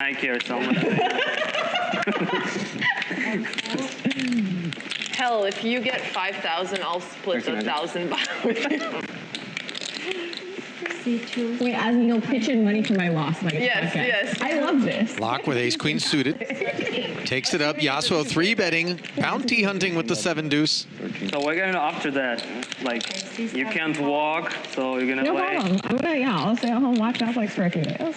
Nike or something. Hell, if you get 5,000, I'll split the 1,000 with you. Wait, as you know, pitch in money for my loss. Like Yes. I love this. Laak with ace-queen suited. Takes it up. Yasuo 3-betting. Bounty hunting with the 7-deuce. So we're gonna after that. Like, you can't walk, so you're gonna No play. problem. I'm gonna, I'll stay at home, watch Netflix for a few days.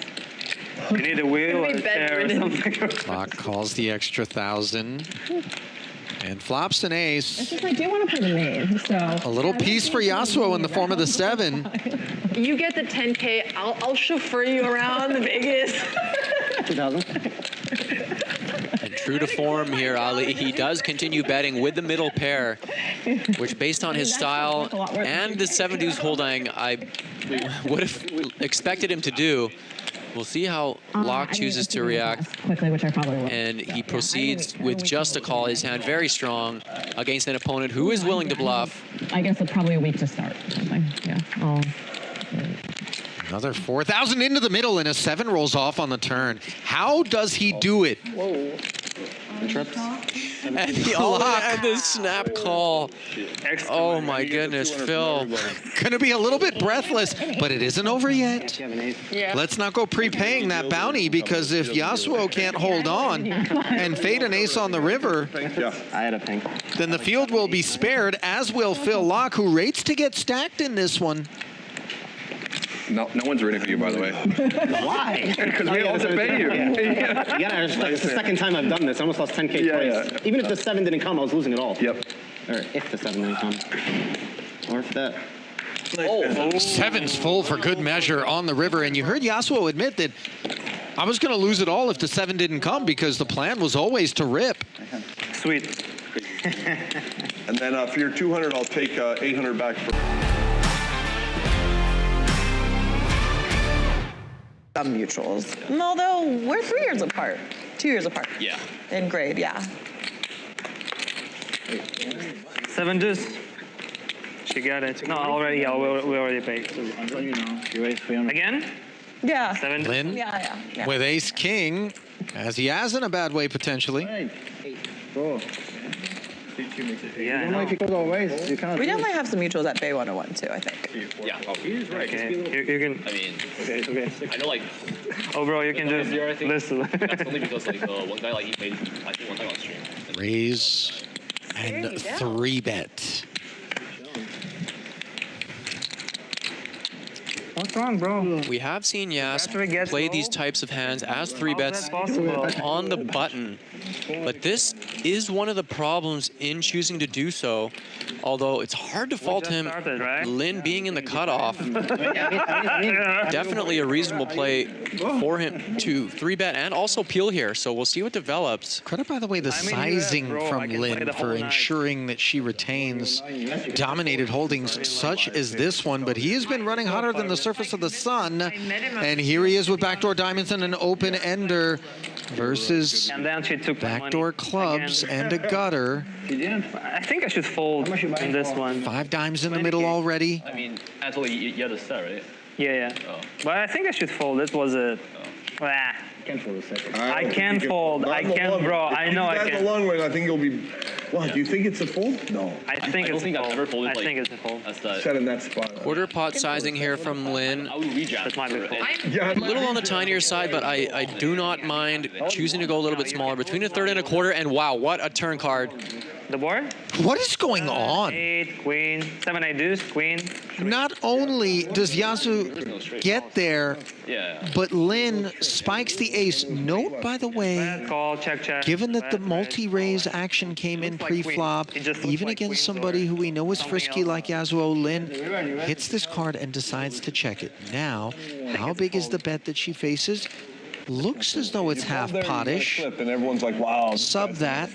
You need a wheel or a chair or something. Laak calls the extra 1,000. And flops an ace. It's just I do want to play the main, so. A little piece for Yasuo in the form of the 7. You get the 10K, I'll chauffeur you around Vegas. 2,000. And true to form here, Ali, he does continue betting with the middle pair, which based on his style and the 7-deuce holding, I would have expected him to do. We'll see how Laak chooses to react. Quickly, which I probably will. And he proceeds with just a call. His hand very strong against an opponent who is willing to bluff. I guess it's probably a week to start. Something. Yeah. Another 4,000 into the middle, and a 7 rolls off on the turn. How does he do it? Whoa. Trips. And he all had this snap call. Oh my goodness, Phil. Gonna be a little bit breathless, but it isn't over yet. Yeah. Let's not go prepaying that bounty, because if Yasuo can't hold on and fade an ace on the river, I had a ping. then the field will be spared, as will Phil Laak, who rates to get stacked in this one. No one's rooting for you, by the way. Why? Because we all have to pay you. Yeah, it's like the second time I've done this. I almost lost 10K twice. Yeah. Even if the 7 didn't come, I was losing it all. Yep. Or if the 7 didn't come. Or if that. Seven's full for good measure on the river, and you heard Yasuo admit that I was going to lose it all if the 7 didn't come, because the plan was always to rip. Sweet. And then for your 200, I'll take 800 back for. Some mutuals. Although we're 3 years apart, 2 years apart. Yeah. In grade, yeah. 7 deuce. She got it. No, already. Yeah, we already paid. Again? Yeah. 7 deuce. Lynn Yeah. with ace king, as he has in a bad way potentially. Yeah, I know. If it goes all ways, you kind We definitely have some mutuals at Bay 101 too, I think. Yeah. Okay. You can. I mean, Okay. I know like Oh, bro, you can just listen. that's only because like one guy like he played I think one time on stream. Raise and 3-bet. What's wrong, bro? We have seen Yas After it gets play low? these types of hands as 3 How's bets that possible? on the button. But this is one of the problems in choosing to do so. Although it's hard to fault just him. started, right? Lynn being in the cutoff, definitely a reasonable play for him to 3-bet and also peel here. So we'll see what develops. Credit, by the way, the I mean, sizing bro, I from can play Lynn the for whole night. ensuring that she retains dominated holdings such as this one. But he has been running hotter than the surface of the sun. And here he is with backdoor diamonds and an open ender versus And then she took my backdoor money clubs again. and a gutter. I think I should fold in this one. 5 dimes in the middle already. I mean, actually, you had to start, right? Yeah. But I think I should fold. This was a. Ah. I can fold. I can, bro. I know I That's a can. long way. I think it'll be. What? Do you think it's a fold? No. I think don't it's think a I've fold. ever folded I like- think it's a fold. That's the Set in that spot. quarter pot sizing here from Lynn. That might be fold. Yeah. A little on the tinier side, but I do not mind choosing to go a little bit smaller, between a third and a quarter, and wow, what a turn card. The board? What is going on? 8, queen, 7, 8 deuce, queen. Not only does Yasuo get there, but Lynn spikes the ace. Note, by the way, Call, check. given that the multi-raise action came in pre-flop, even against somebody who we know is frisky like Yasuo, Lynn hits this card and decides to check it. Now, how big is the bet that she faces? Looks as though it's half pottish. And everyone's like, wow. Sub that,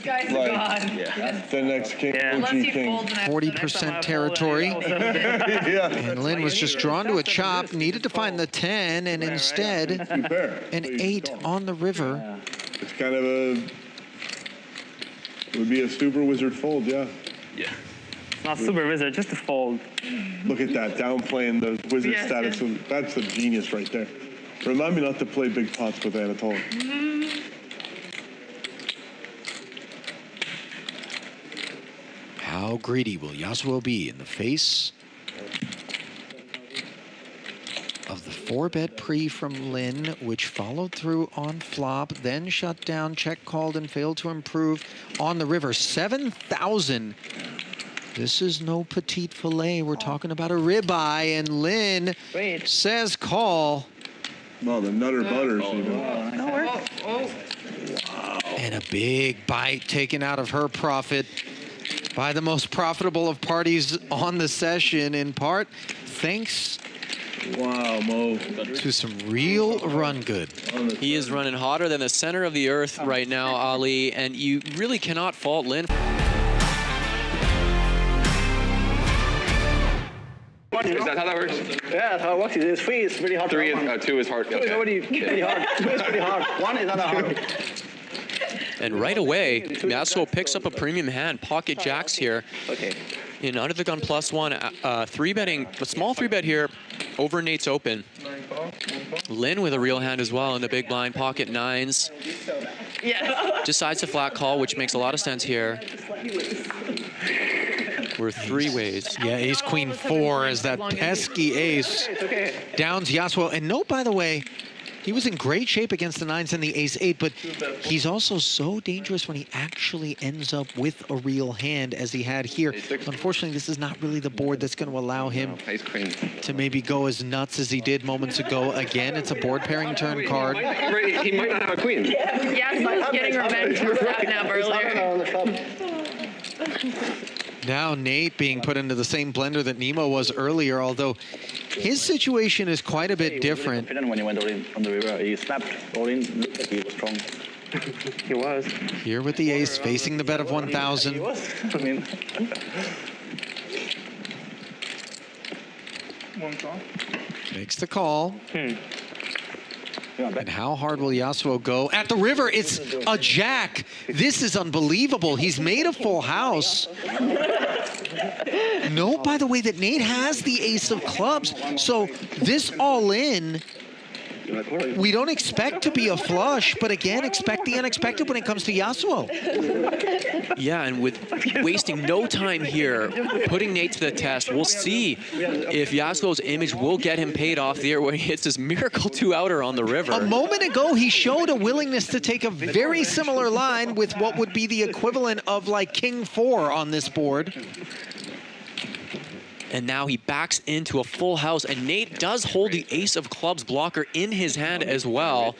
The next king. Yeah. OG king. 40% territory. Yeah. And Lynn was just drawn to a chop, needed to find the 10, and instead, Fair. an 8 on the river. It's kind of a. Would be a super wizard fold, yeah. Not super wizard, just a fold. Look at that, downplaying the wizard Yes, status. yes. That's a genius right there. Remind me not to play big pots with Anatoly. How greedy will Yasuo be in the face of the 4-bet pre from Lin, which followed through on flop, then shut down, check called, and failed to improve on the river. 7,000. This is no petite filet. We're talking about a ribeye, and Lin says call. Well, the Nutter Butters even. And a big bite taken out of her profit by the most profitable of parties on the session, in part thanks to some real run good. He is running hotter than the center of the earth right now, Ali, and you really cannot fault Lin. Is that how that works? Yeah, that's how it works. It's 3, it's really hard. 3 is, 2 is hard. Okay. It's pretty hard. 2 is pretty hard. 1 is not hard. And right away, Yasuo picks up a premium hand, pocket jacks here. Okay. In under the gun +1, 3-betting, a small 3-bet here over Nate's open. Lin with a real hand as well in the big blind, pocket 9s. Yes. Decides to flat call, which makes a lot of sense here. We're 3 ways. Yeah, ace, queen, 4 as that pesky ace downs Yasuo. And note, by the way, he was in great shape against the 9s and the ace-8, but he's also so dangerous when he actually ends up with a real hand, as he had here. Unfortunately, this is not really the board that's going to allow him to maybe go as nuts as he did moments ago. Again, it's a board pairing turn card. He might not have a queen. Yes, I'm getting revenge for that nap earlier. Now Nate being put into the same blender that Nemo was earlier, although his situation is quite a bit different. When he went all in from the river, he snapped all in. Looked like he was strong. He was. Here with the ace, facing the bet of 1,000. He was. I mean. Makes the call. And how hard will Yasuo go? At the river, it's a jack. This is unbelievable. He's made a full house. Note, by the way, that Nate has the ace of clubs. So this all in, we don't expect to be a flush, but again, expect the unexpected when it comes to Yasuo. Yeah, and with wasting no time here, putting Nate to the test, we'll see if Yasuo's image will get him paid off there where he hits his miracle 2-outer on the river. A moment ago, he showed a willingness to take a very similar line with what would be the equivalent of like King 4 on this board. And now he backs into a full house, and Nate does hold the ace of clubs blocker in his hand as well,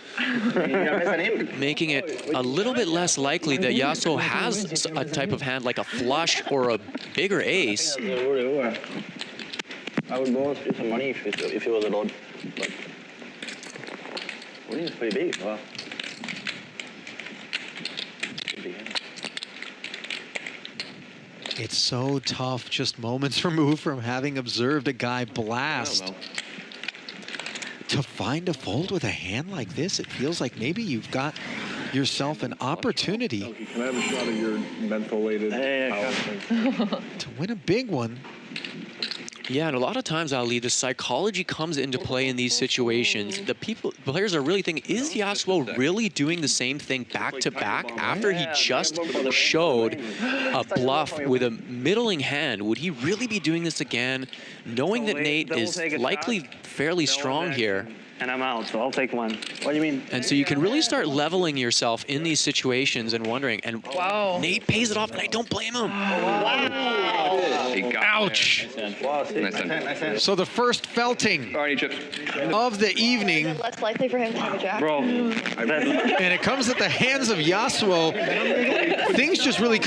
making it a little bit less likely that Yasuo has a type of hand like a flush or a bigger ace. I would go and split some money if it was a lot. But winning is pretty big. Wow. It's so tough, just moments removed from having observed a guy blast. To find a fold with a hand like this, it feels like maybe you've got yourself an opportunity Can I have a shot of your mentholated power? to win a big one. Yeah, and a lot of times, Ali, the psychology comes into play in these situations. The players are really thinking, is Yasuo really doing the same thing back to back after he just showed a bluff with a middling hand? Would he really be doing this again, knowing that Nate is likely fairly strong here? And I'm out, so I'll take one. What do you mean? And so you can really start leveling yourself in these situations and wondering, and Nate pays it off, and I don't blame him. Ouch. Nice. So the first felting of the evening. Less likely for him to have a jack. Bro, And it comes at the hands of Yasuo. Things just really...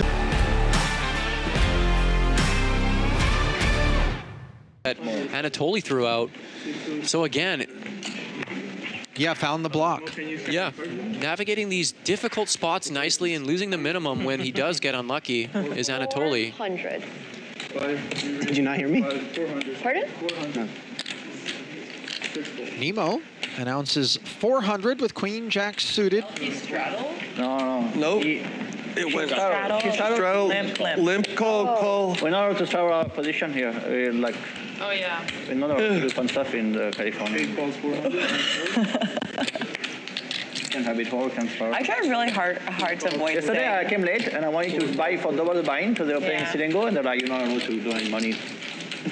That Anatoly threw out. So again... Yeah, found the block. Yeah, navigating these difficult spots nicely and losing the minimum when he does get unlucky is Anatoly. 100. Did you not hear me? Pardon? Nemo announces 400 with Queen Jack suited. No. It went Straddle, limp, call. We're not allowed to start our position here. We're like, Oh yeah. we're not allowed to do fun stuff in California. Can have it all, can start. I tried really hard to avoid Yesterday I came late and I wanted to buy for double the buying, so they were playing Yeah. Silengo and they're like, you're not allowed to do any money.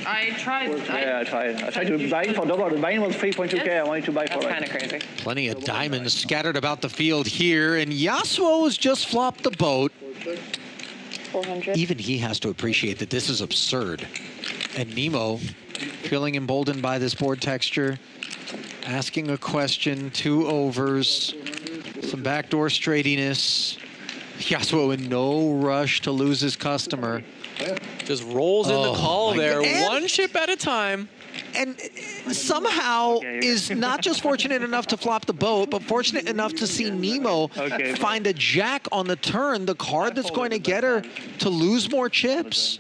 I tried. Yeah, I tried. I tried to buy for double. The buying was 3.2K. I wanted to buy for That's kind like. of crazy. Plenty of diamonds scattered about the field here, and Yasuo has just flopped the boat. 400. Even he has to appreciate that this is absurd. And Nemo, feeling emboldened by this board texture, asking a question, 2 overs, some backdoor straightiness. Yasuo in no rush to lose his customer. Just rolls in the call my there, God. one chip at a time. And somehow is not just fortunate enough to flop the boat, but fortunate enough to see Nemo find a jack on the turn, the card that's going to get her to lose more chips.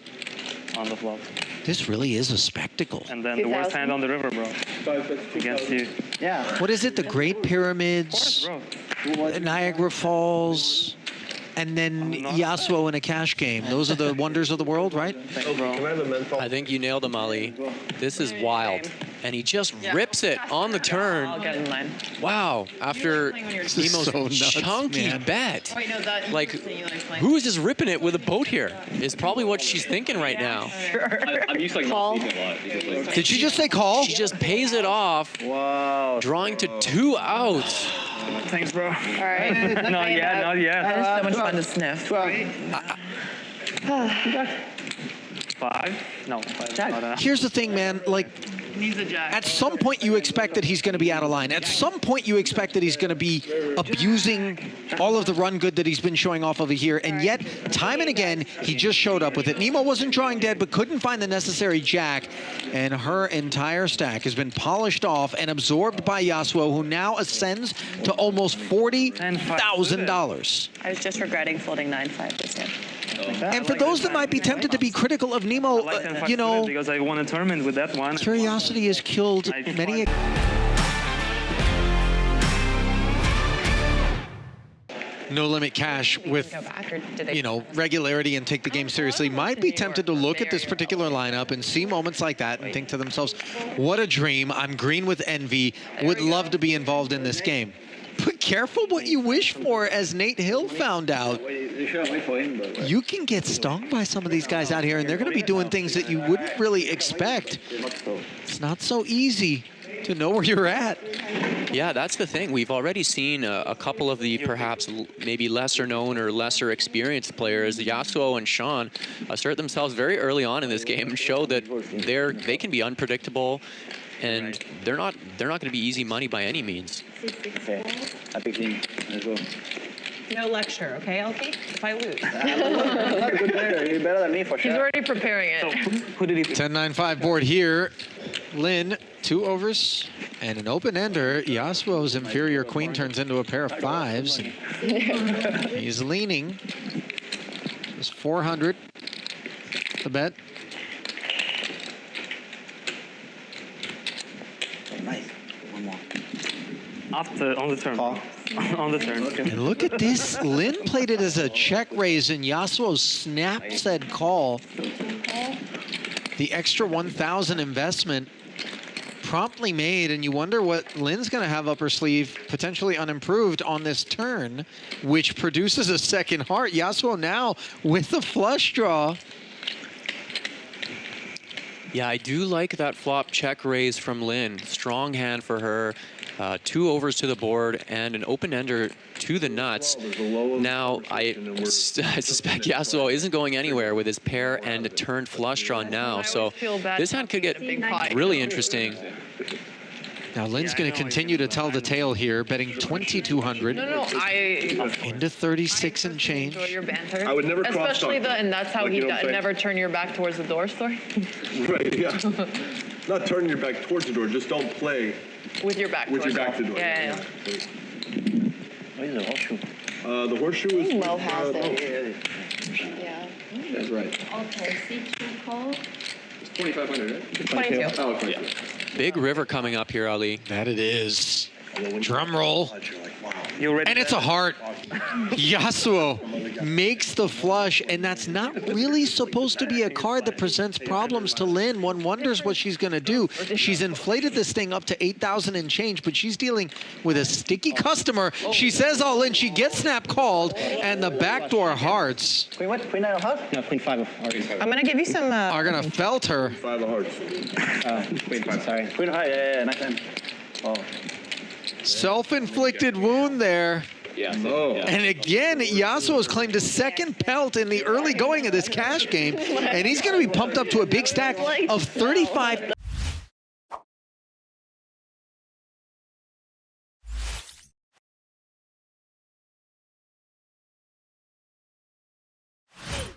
On the flop. This really is a spectacle. And then the worst hand on the river, bro. Against you. Yeah. What is it? The Great Pyramids, Bro. Niagara Falls, and then Yasuo in a cash game. Those are the wonders of the world, right? I think you nailed him, Ali. This is wild. And he just rips it on the I'll turn. get in line. Wow, after is Nemo's so nuts, chunky man. bet. Wait, no, that. Like, who is just ripping it with a boat here? Is probably what she's thinking right now. I'm used to like Call. not a lot. Because, like, Did she just say call? She just pays it off, Wow. drawing to 2 outs. Thanks, bro. All right. Not yet, not yet. That is so much fun to sniff. 5? No, 5. Not enough. Here's the thing, man. Like, Needs a jack. at some point you expect that he's going to be out of line. At some point you expect that he's going to be abusing all of the run good that he's been showing off over here. And yet, time and again, he just showed up with it. Nemo wasn't drawing dead, but couldn't find the necessary jack. And her entire stack has been polished off and absorbed by Yasuo, who now ascends to almost $40,000. I was just regretting folding 9-5 this hand. And for those that might be tempted to be critical of Nemo, you know, because I won a tournament with that one. curiosity has killed many. No limit cash with, Go back, or did they? you know, regularity and take the game seriously might be tempted to look at this particular lineup and see moments like that and think to themselves, what a dream. I'm green with envy. Would love to be involved in this game. But careful what you wish for, as Nate Hill found out. You can get stung by some of these guys out here, and they're going to be doing things that you wouldn't really expect. It's not so easy to know where you're at. Yeah, that's the thing. We've already seen a couple of the perhaps maybe lesser known or lesser experienced players, Yasuo and Sean, assert themselves very early on in this game and show that they can be unpredictable, and they're not going to be easy money by any means. Okay. I pick him. Let's go. No lecture, okay, Elkie? If I lose. Not a good player. You're better than me for He's sure. already preparing it. Who did he pick? 10-9-5 board here. Lin, 2 overs and an open ender. Yasuo's inferior queen turns into a pair of 5s. He's leaning. It's 400. The bet. Nice. One more. After, on the turn. On the turn. And look at this. Lin played it as a check raise, and Yasuo snapped said call. The extra 1,000 investment promptly made, and you wonder what Lin's going to have up her sleeve, potentially unimproved on this turn, which produces a second heart. Yasuo now with the flush draw. Yeah, I do like that flop check raise from Lin. Strong hand for her. 2 overs to the board and an open ender to the nuts. Now, I suspect Yasuo isn't going anywhere with his pair and a turned flush draw now. So this hand could get really interesting. Now Lin's going to continue to tell the tale here, betting 2,200 No, I into 36 and change. enjoy your banter. I would never cross Especially talk. and that's how Like, he you know what I'm saying? never turn your back towards the door story. Right, yeah. Not turning your back towards the door, just don't play With your back with your towards back to the door. Yeah. What is the horseshoe? The horseshoe is... Mo has it. Yeah. That's right. Okay, C2 call. 2,500, right? 22. Oh, okay. Yeah. Big river coming up here, Ali. That it is. Drum roll. You're like, wow. You already. And it's a heart. Yasuo makes the flush, and that's not really supposed to be a card that presents problems to Lynn. One wonders what she's going to do. She's inflated this thing up to 8,000 and change, but she's dealing with a sticky customer. She says all in. She gets snap called, and the backdoor hearts Queen what? Queen 9 of hearts? No, Queen 5 of hearts. I'm gonna give you some. are going to felt her. 5 of hearts. Queen 5, sorry. Queen of hearts, yeah, nice time. Oh. Self-inflicted wound there. Yeah. Oh. And again, Yasuo has claimed a second pelt in the early going of this cash game, and he's going to be pumped up to a big stack of 35